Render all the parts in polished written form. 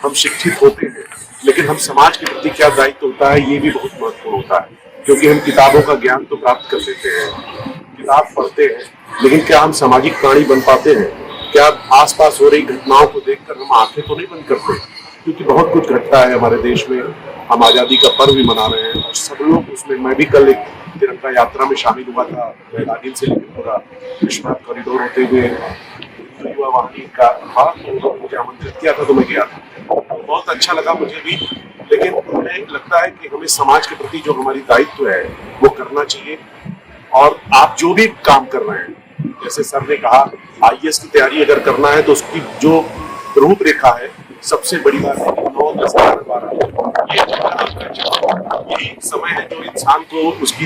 हम शिक्षित होते हैं, लेकिन हम समाज के प्रति क्या दायित्व होता है ये भी बहुत महत्वपूर्ण होता है। क्योंकि हम किताबों का ज्ञान तो प्राप्त कर लेते हैं, किताब पढ़ते हैं, लेकिन क्या हम सामाजिक प्राणी बन पाते हैं? क्या आसपास हो रही घटनाओं को देखकर हम आंखें तो नहीं बंद करते? क्योंकि बहुत कुछ घटता है हमारे देश में। हम आज़ादी का पर्व भी मना रहे हैं और सब लोग उसमें, मैं भी कल एक तिरंगा यात्रा में शामिल हुआ था, मैदानी से लेकर पूरा विश्वनाथ कॉरिडोर होते हुए युवा वाहिनी का था, तो मुझे आमंत्रित किया था तो मैं गया था। बहुत अच्छा लगा मुझे भी, लेकिन हमें लगता है कि हमें समाज के प्रति जो हमारी दायित्व है वो करना चाहिए। और आप जो भी काम कर रहे हैं, जैसे सर ने कहा आईएएस की तैयारी अगर करना है तो उसकी जो रूपरेखा है, सबसे बड़ी बात है 9, 10, 11, 12 यही समय है जो इंसान को उसकी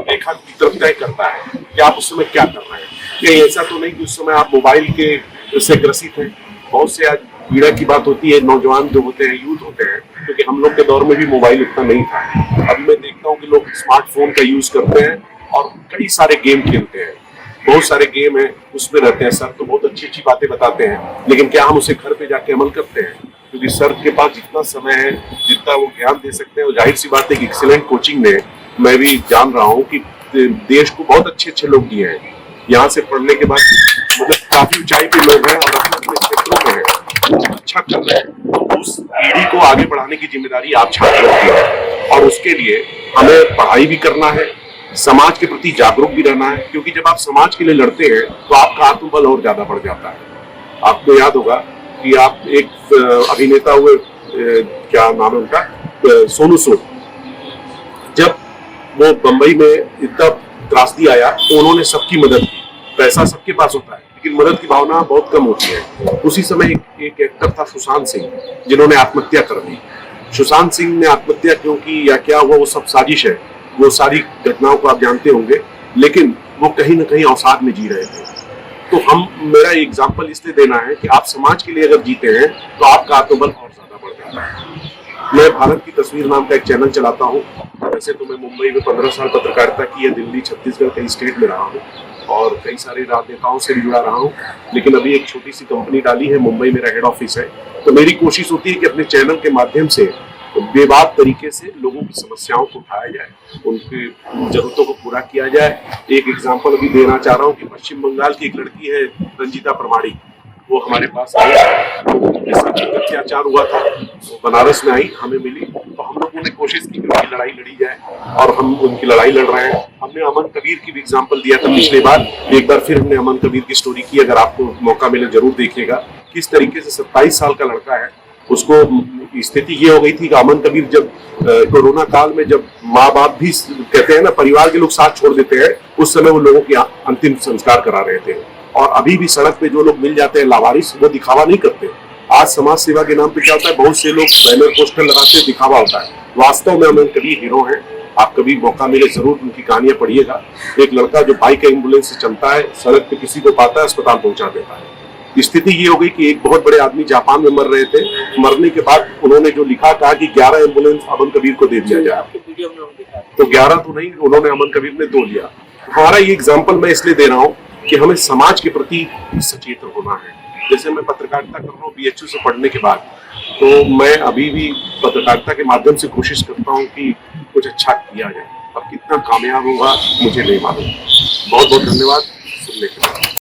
रेखा की तरफ तय करता है कि आप उस समय क्या कर रहे हैं। ये ऐसा तो नहीं कि उस समय आप मोबाइल के से ग्रसित हैं। बहुत से आज पीड़ा की बात होती है, नौजवान जो होते हैं, यूथ होते हैं, क्योंकि हम लोग के दौर में भी मोबाइल इतना नहीं था। अभी मैं देखता हूँ कि लोग स्मार्टफोन का यूज करते हैं और कई सारे गेम खेलते हैं, बहुत सारे गेम हैं उसमें रहते हैं। सर तो बहुत अच्छी अच्छी बातें बताते हैं, लेकिन क्या हम उसे घर पे जाके अमल करते हैं? क्योंकि सर के पास जितना समय है, जितना वो ज्ञान दे सकते हैं, वो जाहिर सी बात है कि एक्सीलेंट कोचिंग में मैं भी जान रहा हूँ कि देश को बहुत अच्छे अच्छे लोग दिए हैं। यहाँ से पढ़ने के बाद मतलब काफी ऊंचाई पे लोग हैं और अपने अपने क्षेत्रों में हैं, अच्छा कर रहे हैं। तो उस पीढ़ी को आगे बढ़ाने की जिम्मेदारी आप छात्रों की है और उसके लिए हमें पढ़ाई भी करना है, समाज के प्रति जागरूक भी रहना है। क्योंकि जब आप समाज के लिए लड़ते हैं तो आपका आत्मबल और ज्यादा बढ़ जाता है। आपको याद होगा कि आप एक अभिनेता हुए, क्या नाम है उनका, सोनू सूद, जब वो बंबई में इतना त्रासदी आया तो उन्होंने सबकी मदद की। पैसा सबके पास होता है, लेकिन मदद की भावना बहुत कम होती है। उसी समय एक एक्टर था सुशांत सिंह, जिन्होंने आत्महत्या कर दी। सुशांत सिंह ने आत्महत्या क्यों की या क्या हुआ, वो सब साजिश है, वो सारी घटनाओं को आप जानते होंगे, लेकिन वो कहीं ना कहीं अवसाद में जी रहे थे। तो मेरा एग्जाम्पल इसलिए देना है कि आप समाज के लिए अगर जीते हैं तो आपका आत्मबल और ज्यादा बढ़ जाता है। मैं भारत की तस्वीर नाम का एक चैनल चलाता हूँ। वैसे तो मैं मुंबई में 15 साल पत्रकारिता की है, दिल्ली, छत्तीसगढ़, कई स्टेट में रहा हूँ और कई सारे राजनेताओं से भी जुड़ा रहा हूँ, लेकिन अभी एक छोटी सी कंपनी डाली है, मुंबई मेरा हेड ऑफिस है। तो मेरी कोशिश होती है कि अपने चैनल के माध्यम से बेबाक तरीके से लोगों की समस्याओं को उठाया जाए, उनकी जरूरतों को पूरा किया जाए। एक एग्जाम्पल अभी देना चाह रहा हूँ कि पश्चिम बंगाल की एक लड़की है रंजीता परमाड़ी, वो हमारे पास आई, उनके साथ अत्याचार हुआ था, वो बनारस में आई, हमें मिली, तो हम लोगों ने कोशिश की कि उनकी लड़ाई लड़ी जाए और हम उनकी लड़ाई लड़ रहे हैं। हमने अमन कबीर की भी एग्जाम्पल दिया था पिछली बार, एक बार फिर हमने अमन कबीर की स्टोरी की, अगर आपको मौका मिले जरूर देखिएगा। किस तरीके से 27 साल का लड़का है, उसको स्थिति ये हो गई थी कि अमन कबीर जब कोरोना काल में, जब माँ बाप भी कहते हैं ना, परिवार के लोग साथ छोड़ देते हैं, उस समय वो लोगों की अंतिम संस्कार करा रहे थे। और अभी भी सड़क पे जो लोग मिल जाते हैं लावारिस, वो दिखावा नहीं करते। आज समाज सेवा के नाम पे क्या होता है, बहुत से लोग बैनर पोस्टर लगाते हैं, दिखावा होता है। वास्तव में अमन कबीर हीरो हैं। आप कभी मौका मिले जरूर उनकी कहानियां पढ़िएगा। एक लड़का जो बाइक एम्बुलेंस से चलता है, सड़क पे किसी को पाता है, अस्पताल पहुंचा देता है। स्थिति ये हो गई कि एक बहुत बड़े आदमी जापान में मर रहे थे, मरने के बाद उन्होंने जो लिखा, कहा कि 11 एम्बुलेंस अमन कबीर को दे दिया जाए। तो 11 तो नहीं, उन्होंने, अमन कबीर ने 2 लिया। हमारा ये एग्जाम्पल मैं इसलिए दे रहा हूँ कि हमें समाज के प्रति सचेत होना है। जैसे मैं पत्रकारिता कर रहा हूँ बीएचयू से पढ़ने के बाद, तो मैं अभी भी पत्रकारिता के माध्यम से कोशिश करता हूँ कि कुछ अच्छा किया जाए। अब कितना कामयाब होगा मुझे नहीं मालूम। बहुत बहुत धन्यवाद सुनने के लिए।